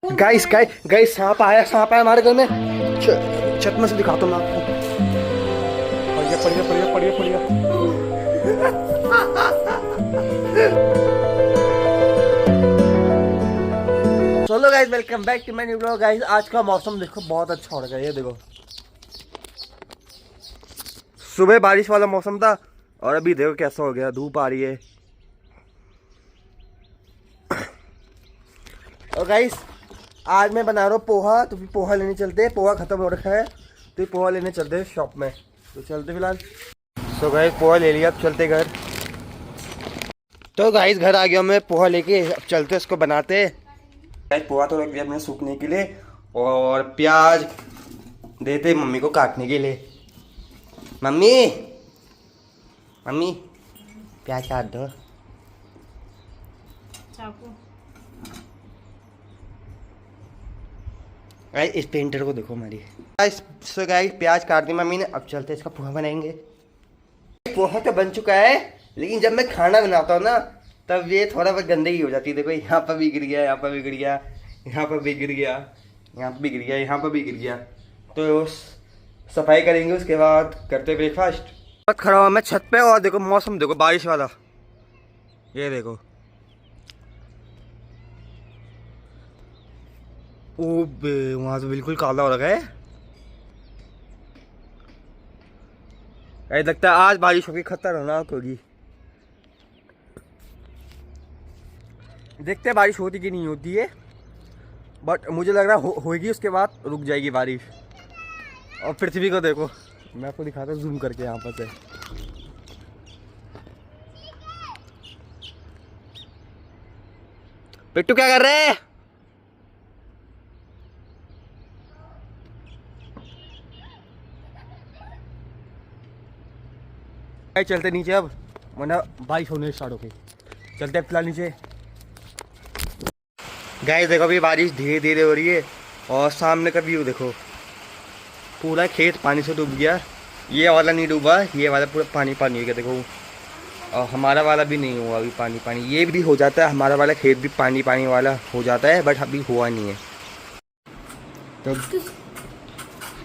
Guys guys guys सांप आया हमारे घर में। छत में से दिखाता हूँ मैं आपको। पढ़िए पढ़िए पढ़िए पढ़िए चलो guys, welcome back to my new blog. Guys आज का मौसम देखो बहुत अच्छा हो रहा है। ये देखो, सुबह बारिश वाला मौसम था और अभी देखो कैसा हो गया, धूप आ रही है। और गाइस आज मैं बना रहा हूँ पोहा, तो फिर पोहा लेने चलते हैं। पोहा खत्म हो रखा है तो पोहा लेने चलते हैं शॉप में, तो चलते फिलहाल। सो गाइस पोहा ले लिया, अब चलते घर। तो गाइस घर आ गया मैं पोहा लेके, अब चलते इसको बनाते। गाइस पोहा तो रख दिया मैंने सूखने के लिए, और प्याज देते मम्मी को काटने के लिए। मम्मी मम्मी प्याज काट दो। गाइस इस पेंटर को देखो हमारी। गाइस सो गाइस प्याज काट दी मम्मी ने, अब चलते इसका पोहा बनाएंगे। पोहा तो बन चुका है, लेकिन जब मैं खाना बनाता हूँ ना तब ये थोड़ा बहुत गंदगी हो जाती है। देखो यहाँ पर भी गिर गया, यहाँ पर भी गिर गया, यहाँ पर भी गिर गया, यहाँ पर भी गिर गया, यहाँ पर भी गिर गया। तो सफाई करेंगे, उसके बाद करते ब्रेकफास्ट। बहुत खड़ा हुआ मैं छत पे, और देखो मौसम देखो बारिश वाला। ये देखो, ओ वहां तो बिल्कुल काला हो रखा है। ऐसा लगता है आज बारिश होगी, खतरनाक होगी। देखते हैं बारिश होती कि नहीं होती है, बट मुझे लग रहा होगी, उसके बाद रुक जाएगी बारिश। और पृथ्वी को देखो, मैं आपको दिखाता हूँ जूम करके यहाँ पर से। पिट्टू क्या कर रहे हैं? चलते नीचे अब, वरना बारिश होने स्टार्ट हो गई। चलते फिलहाल नीचे। गाइस देखो अभी बारिश धीरे धीरे हो रही है, और सामने का व्यू देखो, पूरा खेत पानी से डूब गया। ये वाला नहीं डूबा, ये वाला पूरा पानी पानी हो गया देखो। और हमारा वाला भी नहीं हुआ अभी पानी पानी। ये भी हो जाता है, हमारा वाला खेत भी पानी पानी वाला हो जाता है, बट अभी हुआ नहीं है। तो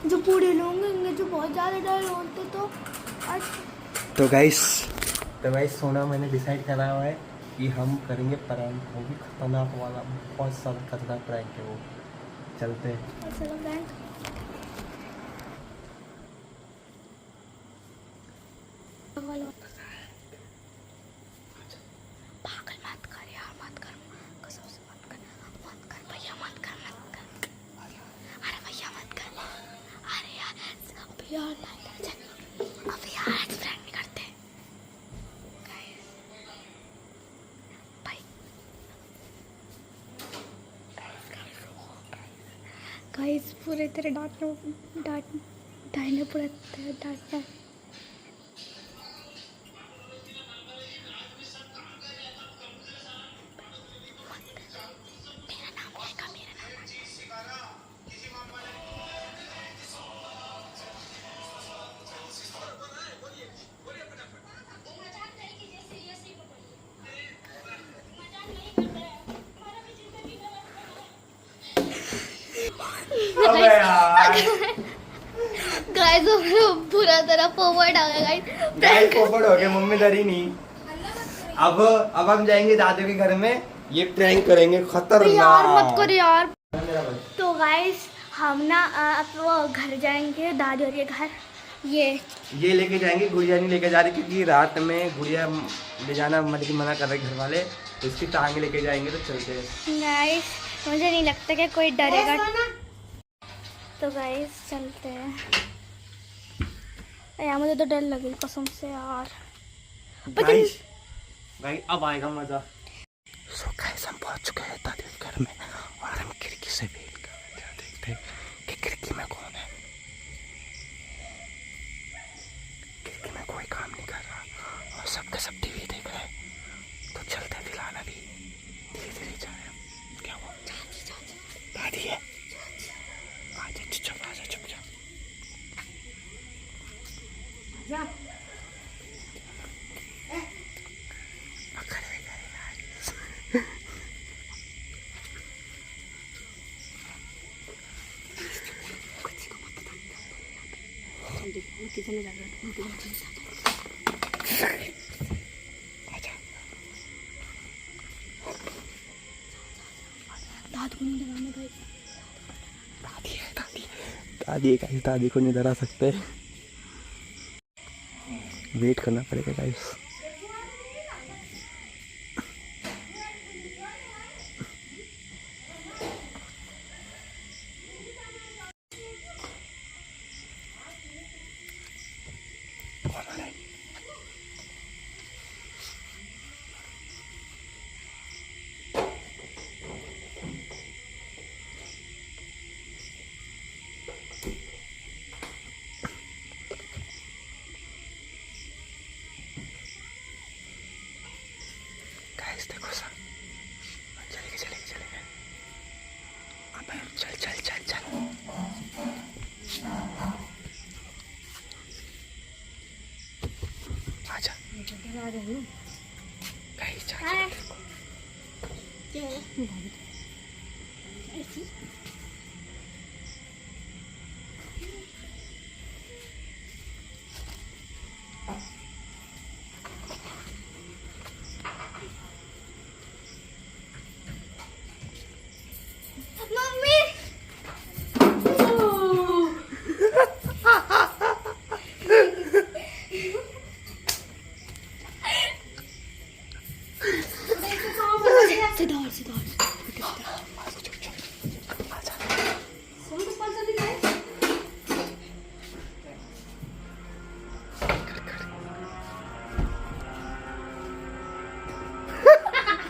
जो पूरे लोग होंगे जो बहुत ज़्यादा डर होते तो गाइस सोना मैंने डिसाइड करा हुआ है कि हम करेंगे प्रैंक। वो भी खतरनाक वाला, बहुत सारा खतरनाक प्रैंक है वो। चलते हैं। चलो बैंक पागल मत कर यार, मत कर, कसम से मत कर भैया, मत कर। अरे भैया मत कर, अरे यार अभी यार आज फ्रेंड नहीं करते भाई। गाइस पूरे तेरे डांटने पूरा डांटना। गाइस पूरा तरह फॉरवर्ड आ गया गाइस फॉरवर्ड हो गया, मम्मी डरी नहीं। अब हम जाएंगे दादू के घर में, ये प्रैंक करेंगे खतरनाक। यार मत करो यार। तो गाइस हम ना अब वो घर जाएंगे, दादी और के घर। ये लेके जाएंगे, गुड़िया नहीं लेके जा रही क्योंकि रात में गुड़िया ले जाना मतलब मना कर रहे घर वाले, तो इसकी टांगे लेके जाएंगे। तो चलते हैं गाइस, मुझे नहीं लगता कि कोई डरेगा। तो गाइस चलते हैं यार, मुझे तो डर लगी कसम से यार। गाइस अब आएगा मजा। सो गाइस हम पहुंच चुके हैं दादी के घर में, और हम खिड़की से देखते हैं कि खिड़की में कौन है। खिड़की में कोई काम नहीं कर रहा, और सबके सब टीवी देख रहे हैं। तो चलते हैं फिलहाल, अभी धीरे धीरे जा रहे हैं। क्या हुआ? दादी है, आजा चुप, आजा चुप जा। किचन में जाकर दादी को नहीं डराना भाई। दादी को नहीं डरा सकते, वेट करना पड़ेगा गाइस। देखो सर, चलेंगे अब चल आजा गाइस, मम्मी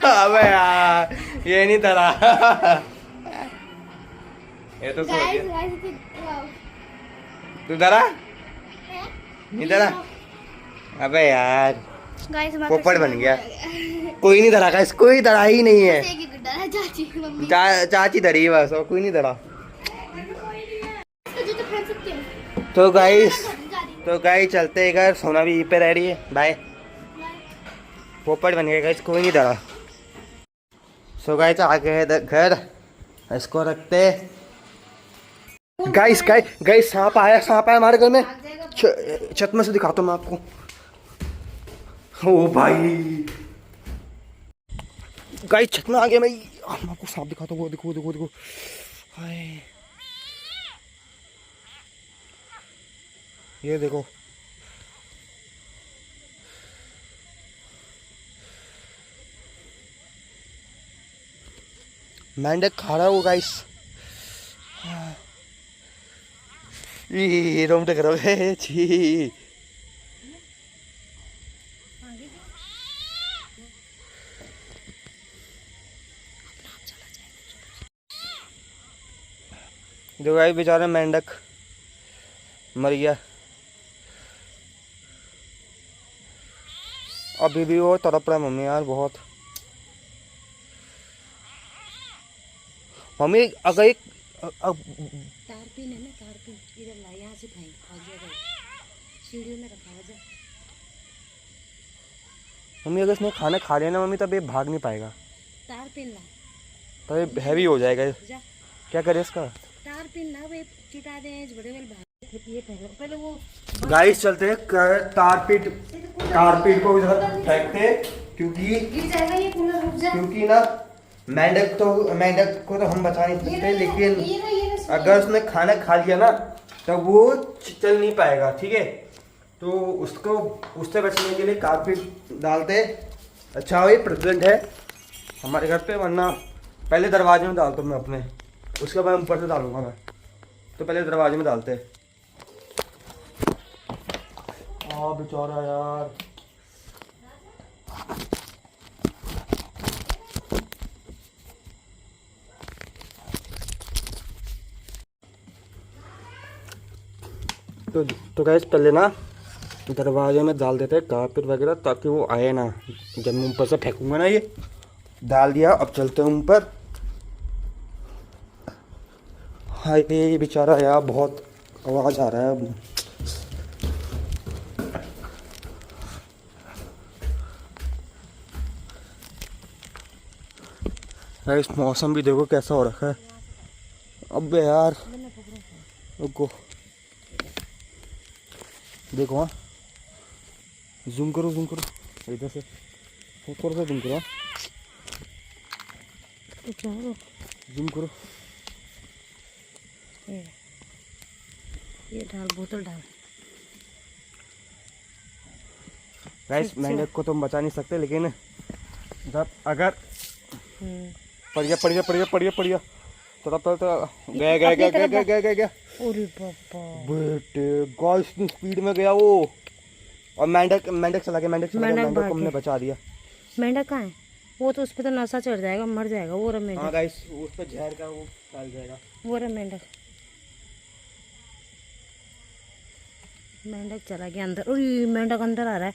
अबे यार ये नहीं डरा। ये तो सो गया। तू डरा नहीं डरा? अबे यार पोपट बन गया। कोई नहीं डरा गाइस, कोई डरा ही नहीं है। चाची डरी बस, और कोई नहीं डरा। तो गाइस चलते हैं घर, सोना भी यहीं पे रह रही है। बाय। पोपट बन गया गाइस, कोई नहीं डरा। सो गाइस आ गए घर, इसको रखते। गाइस सांप आया हमारे घर में। छत में से दिखाता हूँ मैं आपको। ओ भाई गाइस छत में आ गया मैं आपको सांप दिखाता हूँ। वो देखो हाय, ये देखो। मेंढक खा रहा है वो गाइस। ये रोमटे करोगे छी। जो गाइस बेचारा मेंढक मर गया। अभी भी वो तड़प रहा है मम्मी यार बहुत। मम्मी अगर एक तारपीन है ना, तारपीन इधर ला, यहाँ से फेंक सीढ़ियों में रखा जा। मम्मी अगर इसने खाना खा लिया ना मम्मी, तब ये भाग नहीं पाएगा। तारपीन ला, तब ये हैवी हो जाएगा। क्या करे इसका? तारपीन ला, वे चिटा दे बड़े भाग। ये पहले वो गाइस चलते हैं तारपीट को इधर फेंकते, क्योंकि गिर जाएगा ये कूलर, रुक जा। क्योंकि ना मेंढक को तो हम बचा नहीं सकते, लेकिन अगर उसने खाना खा लिया ना तब वो चल नहीं पाएगा। ठीक है, तो उससे बचने के लिए कारपेट डालते। अच्छा वही प्रेसिडेंट है हमारे घर पे, वरना पहले दरवाजे में डालता हूँ मैं अपने, उसके बाद ऊपर से डालूंगा मैं। तो पहले दरवाजे में डालते। बेचारा यार। तो गैस पहले ना दरवाजे में डाल देते हैं कारपेट वगैरह, ताकि वो आए ना। जब मैं ऊपर से फेंकूंगा ना, ये डाल दिया। अब चलते हैं ऊपर। हाय बेचारा यार, बहुत आवाज़ आ रहा है। इस मौसम भी देखो कैसा हो रखा है। अब यार रुको, देखो हाँ, जूम करो इधर से थोड़ा सा जूम करो, जूम करो। ये डाल, बोतल डाल। गाइस मेंढक को तो हम बचा नहीं सकते, लेकिन जब अगर पड़ गया थोड़ा गया अरे पापा बेटे गाइस इतनी स्पीड में गया वो, और मेंढक चला गया, मेंढक को हमने बचा दिया। मेंढक कहाँ है? वो तो उस पे तो नशा चढ़ जाएगा, मर जाएगा। वो रहा हाँ मेंढक, गाइस उस पे जहर का वो डाल जाएगा। वो रहा मेंढक। मेंढक चला गया अंदर। उई, मेंढक अंदर आ रहा है।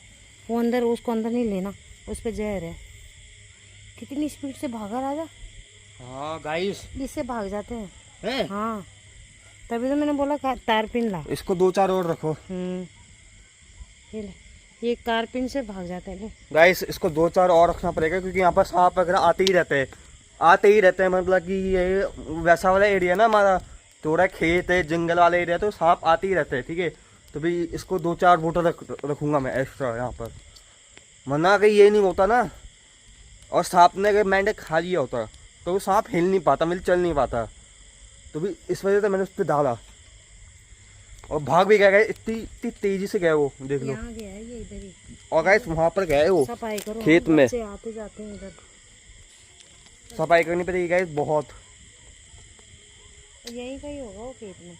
वो अंदर, उसको अंदर नहीं लेना, उस पे जहर है। कितनी स्पीड से भागा राजा। हाँ गाइस इससे भाग जाते हैं। हैं? हाँ, तभी तो मैंने बोला तारपिन ला। इसको 2-4 और रखो। ये ले, ये कारपिन से भाग जाते हैं। गाइस इसको 2-4 और रखना पड़ेगा, क्योंकि यहाँ पर सांप वगैरह आते ही रहते हैं। मतलब कि ये वैसा वाला एरिया ना हमारा, थोड़ा खेत है, जंगल वाला एरिया, तो सांप आते ही रहते हैं। ठीक है, तो भी इसको 2-4 बोतल रखूंगा मैं एक्स्ट्रा यहाँ पर, वरना कहीं ये नहीं होता ना, और सांप ने अगर मेंढक खा लिया होता तो वो सांप हिल नहीं पाता, मतलब चल नहीं पाता, तो भी इस वजह से मैंने उस पर डाला, और भाग भी गया। इतनी तेजी से गया वो, देख लो। यहाँ गया है ये, इधर ही। और गाइस वहाँ पर गया है वो सफाई करो, खेत में, बच्चे आते जाते हैं इधर। सफाई करनी पड़ेगी गाइस बहुत। यहीं का ही होगा वो खेत में,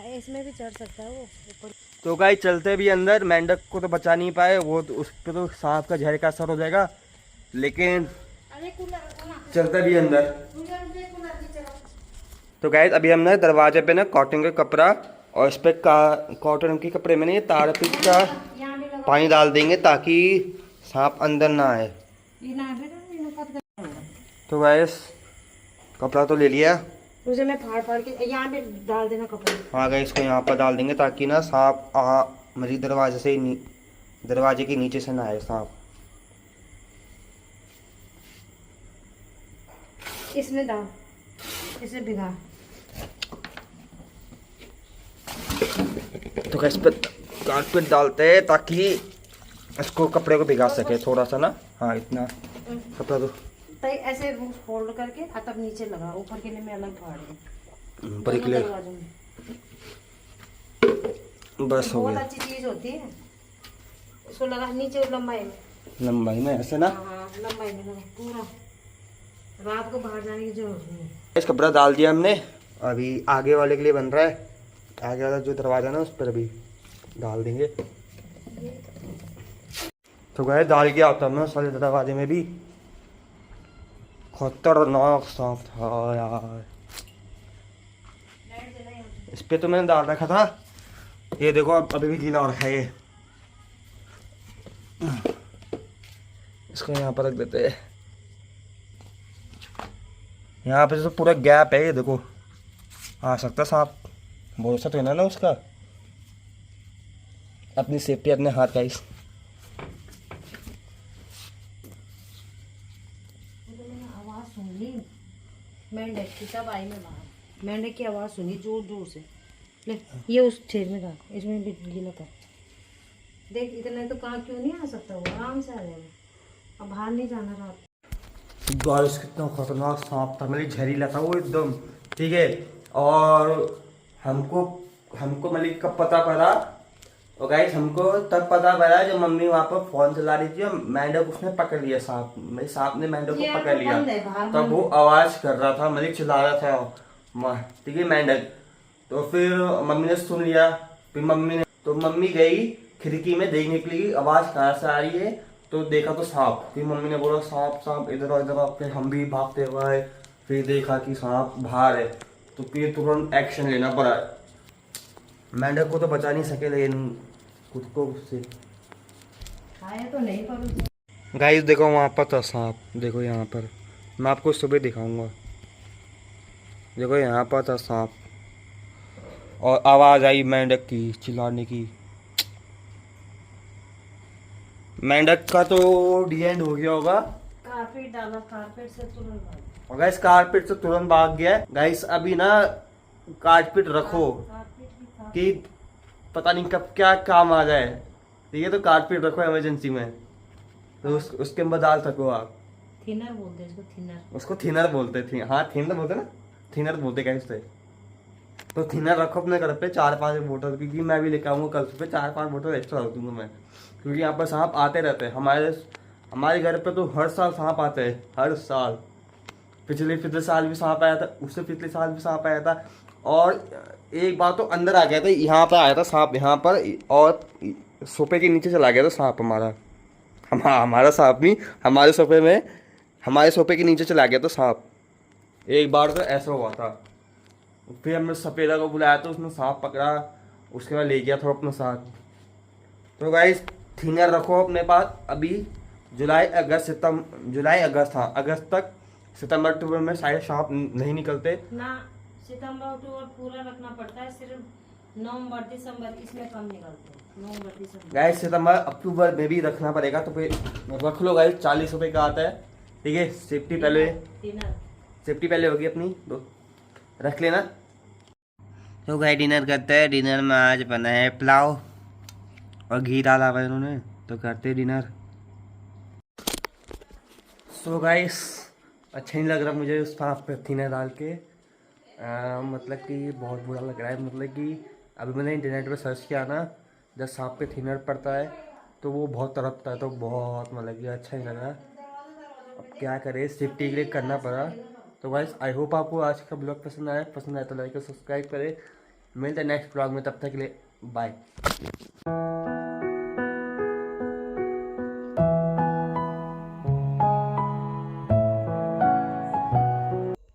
इसमें भी चढ़ सकता है वो ऊपर। तो गाइस चलते भी अंदर, मेंढक को तो बचा नहीं पाए, वो तो उस पर तो सांप का जहर का असर हो जाएगा, लेकिन चलते भी अंदर। तो गाइस अभी हमने दरवाजे पे ना कॉटन का कपड़ा, और इस पे कॉटन के कपड़े में ना ये तारपीट का पानी डाल देंगे, ताकि सांप अंदर ना आए। तो गाइस कपड़ा तो ले लिया, उसे मैं फाड़ के यहाँ पे डाल देना कपड़ा। हाँ गाइस इसको यहाँ पर डाल देंगे, ताकि ना सांप मेरी दरवाजे से दरवाजे के नीचे से ना आए सांप। इसमें डाल, इसे भिगा। तो गाइस पे कारपेट डालते हैं, ताकि इसको कपड़े को भिगा सके थोड़ा सा ना। हाँ इतना कपड़ा तो ऐसे फोल्ड करके तब नीचे लगा, ऊपर के लिए मैं अलग फाड़ दूँ। ऊपर के लिए बस हो बहुत गया। अच्छी चीज होती है, इसको लगा नीचे लंबाई में ऐसे ना। हाँ लंबाई में लगा पूरा, रात को बाहर जाने की जरूरत नहीं है। इस कपड़ा डाल दिया हमने, अभी आगे वाले के लिए बन रहा है, आगे वाला जो दरवाजा ना उस पर अभी डाल देंगे। तो गए डाल के आता मैं सारे दरवाजे में भी। खतरनाक सांप था यार, इस पे तो मैंने डाल रखा था। ये देखो अभी भी गीला हो रखा है ये, इसको यहाँ पर रख देते हैं। यहाँ पे तो पूरा गैप है, ये देखो आ सकता सांप, भरोसा तो है ना उसका। अपनी सेफ्टी अपने हाथ का। आवाज सुन ली मेंढक की, तब आई मैं बाहर, मेंढक की आवाज सुनी जोर जोर से। ले ये उस छेद में डाल, इसमें भी गीला कर। देख इतना तो कहाँ क्यों नहीं आ सकता, वो आराम से आ जाएगा। अब बाहर नहीं जाना रात। गाइस कितना खतरनाक सांप था, मतलब जहरीला था वो एकदम। ठीक है, और हमको मतलब कब पता पड़ा, और गाइस हमको तब पता पड़ा जब मम्मी वहाँ पर फोन चला रही थी, और मेंढक उसने पकड़ लिया, सांप ने मेंढक को पकड़ लिया। तब वो आवाज कर रहा था, मतलब चिल्ला रहा था, ठीक है मेंढक। तो फिर मम्मी ने सुन लिया, फिर मम्मी गई खिड़की में देखने के लिए आवाज कहाँ से आ रही है, तो देखा तो सांप। फिर मम्मी ने बोला सांप इधर इधर, फिर हम भी भागते हुए फिर देखा कि सांप बाहर है, तो फिर तुरंत एक्शन लेना पड़ा। मेंढक को तो बचा नहीं सके, लेकिन खुद को उससे आया तो नहीं पर। गाइस देखो वहाँ पर था सांप, देखो यहाँ पर, मैं आपको सुबह दिखाऊंगा। देखो यहाँ पर था सांप, और आवाज आई मेंढक की चिल्लाने की। मेंढक का तो डी एंड हो गया होगा। कारपेट डाला, कारपेट से तुरंत भाग। और गाइस कारपेट से तुरंत भाग गया। गाइस अभी ना कारपेट रखो कारपेट भी कि पता नहीं कब क्या काम आ जाए। ठीक है, तो कारपेट रखो इमरजेंसी में, तो उसके अंदर डाल सको आप। थिनर बोलते हैं इसको, थिनर। उसको थिनर बोलते थे, हाँ थिनर बोलते ना, थिनर बोलते क्या इससे। तो थिनर रखो अपने घर पे 4-5 बोतल, क्योंकि मैं भी लेकर आऊँगा कल सुबह 4-5 बोतल एक्स्ट्रा रख दूंगा मैं, क्योंकि यहाँ पर सांप आते रहते हैं। हमारे घर पे तो हर साल सांप आते हैं, हर साल। पिछले साल भी सांप आया था, उससे पिछले साल भी सांप आया था, और एक बार तो अंदर आ गया था, यहाँ पर आया था सांप, यहाँ पर, और सोफे के नीचे चला गया था सांप हमारा। हमारा सांप नहीं, हमारे सोफे के नीचे चला गया था सांप। एक बार तो ऐसा हुआ था। फिर हमने सफेदा को बुलाया तो उसने सांप पकड़ा, उसके बाद ले गया था अपने साथ। तो गाइस थिनर रखो अपने पास। अभी जुलाई अगस्त, हाँ अगस्त तक, सितंबर अक्टूबर में शायद सांप नहीं निकलते ना, सितंबर अक्टूबर पूरा रखना पड़ता है, सिर्फ नवंबर दिसंबर इसमें कम निकलते हैं। नवंबर दिसंबर गाइस सितंबर अक्टूबर में भी रखना पड़ेगा, तो फिर रख लो गाइस। 40 रुपये का आता है, ठीक है। सेफ्टी पहले होगी अपनी, तो रख लेना। तो गाइस डिनर करते हैं। डिनर में आज बना है पुलाव और घी डाला हुआ है इन्होंने, तो करते हैं डिनर। सो गाइस अच्छा नहीं लग रहा मुझे उस सांप पे थिनर डाल के, मतलब कि बहुत बुरा लग रहा है। मतलब कि अभी मैंने इंटरनेट पे सर्च किया ना, जब सांप पे थिनर पड़ता है तो वो बहुत तड़पता है, तो बहुत मतलब कि अच्छा नहीं लगा। अब क्या करें, सेफ्टी के लिए करना पड़ा। तो गाइस आई होप आपको आज का ब्लॉग पसंद आया तो लाइक और सब्सक्राइब करें। मिलते हैं नेक्स्ट ब्लॉग में, तब तक के लिए बाय।